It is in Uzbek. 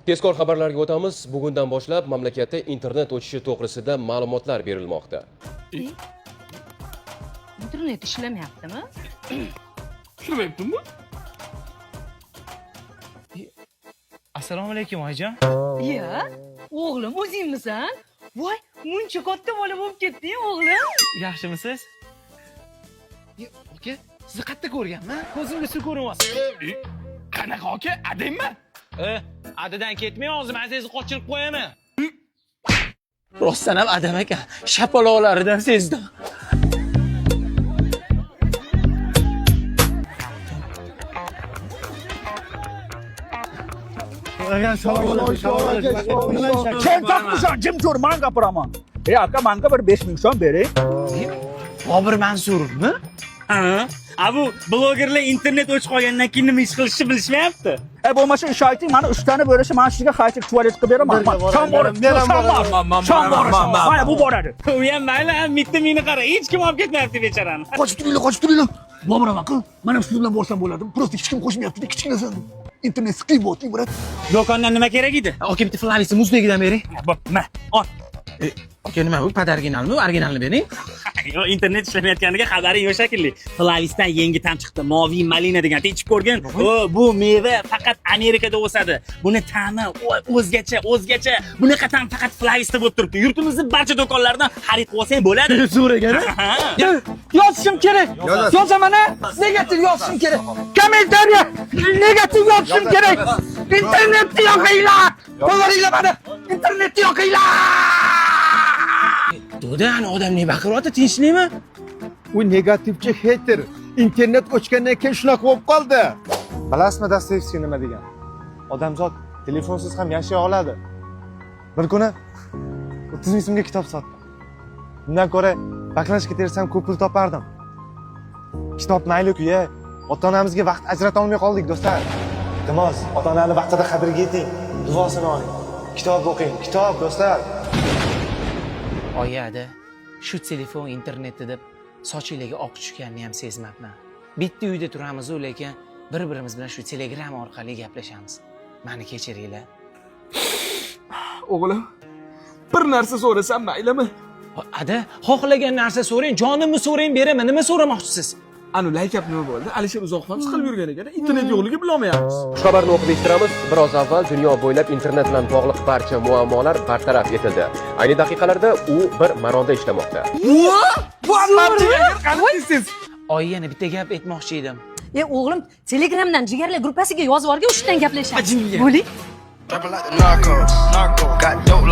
Tezkor xabarlarga o'tamiz. Bugundan boshlab mamlakatda internet o'chishi to'g'risida ma'lumotlar berilmoqda. İnternet ishlamayaptimi? Ishlamayaptimi? Assalomu alaykum oyijon. Ya, o'g'lim o'zingmisan? Voy, muncha katta bola bo'lib ketding, o'g'lim. Yaxshimisiz? Aka, sizni qayerda ko'rganman? Ko'zimga suv ko'ryapsiz. Qanaqa aka, adangmi? Adadan ketmay og'zimangizni qochirib qo'yaman. Rostdan ham adam ekan. Shapaloqlaridan sezdim. Sen takmışsan jim tur man gapiraman. Aka manga bir 5 ming so'm bering. Bobur Mansurovmi? Ha, bu blogerlar internet o'chib qolgandan keyin nima ish qilishni bilishmayapti. Bo'lmasa ish ayting, mana 3 tani bo'lsa, men sizga qaytib tualet qilib beraman. Shom bor. Mana bu boradi. U ham mayli, bitta meni qara, hech kim olib ketmayapti bechorani. Qochib turinglar. Bobur aka, mana shu bilan borsam bo'ladi. Prosta hech kim qo'shmayapti, kichkinasan. Internet skip bo'ting, brat. Do'kondan nima kerak edi? Aka bitta flavisi muzligidan bering. Bo'pmi. Ol. Aka nima bu? Padarginalmi? Originalni bering. Yo, internet ishlamayotganiga xabaring yo'q shekilli. Flavisdan yangi tam chiqdi. Moviy malina degan. Ichib ko'rgin. Bu meva faqat Amerikada o'sadi. Buni ta'mi o'zgacha. Bunaqa tam faqat Flavisda bo'lib turibdi. Yurtimizning barcha do'konlaridan xarid qilib olsang bo'ladi. So'ragan. Yozishim kerak. Yozaman a? Negativ yozishim kerak. Kommentariya negativ yozishim kerak. Internetni yoqinglar. Qo'llaringlar mana. Internetni yoqinglar. Do'dan odamning baqiryapti, tinchlikmi? U negativchi hater. Internet o'chgandan keyin shunaqa bo'lib qoldi. Bilasizmi Dostoyevskiy nima degan? Odamzod telefonsiz ham yashay oladi. Bir kuni 30 ming so'mga kitob sotdim. Bundan ko'ra baklashga tersam ko'p pul topardim. Kitob mayli-ku, ota-onamizga vaqt ajrata olmay qoldik, do'stlar. Iltimos, ota-onani vaqtida qadriga yeting, duosini oling. Kitob o'qing, kitob do'stlar. Oyada shu telefon internetda deb sochinglarga oq tushganini ham sezmabman. Bitta uyda turamiz-ku, lekin bir-birimiz bilan shu Telegram orqali gaplashamiz. Meni kechiringlar. O'g'lim, bir narsa so'rasam maylimi? Ada, xohlagan narsa so'rang, jonimni so'rang beraman. Nima so'ramoqchisiz? Anu laykap nima bo'ldi? Alisher uzoqdan chiqib yurgan ekan, internet yo'qligi bilolmayapmiz. Xushxabarni o'qib eshittiramiz. Biroz avval dunyo bo'ylab internet bilan bog'liq barcha muammolar bartaraf etildi. Ayni daqiqalarda u bir maronda ishlamoqda. Bu albatta qanaqasiz? Oyyani bitta gap aytmoqchi edim. O'g'lim, Telegramdan jigarlar gruppasiga yozib yuborgan, o'shadan gaplashamiz. Bo'ling. Dropping like the narco, got dope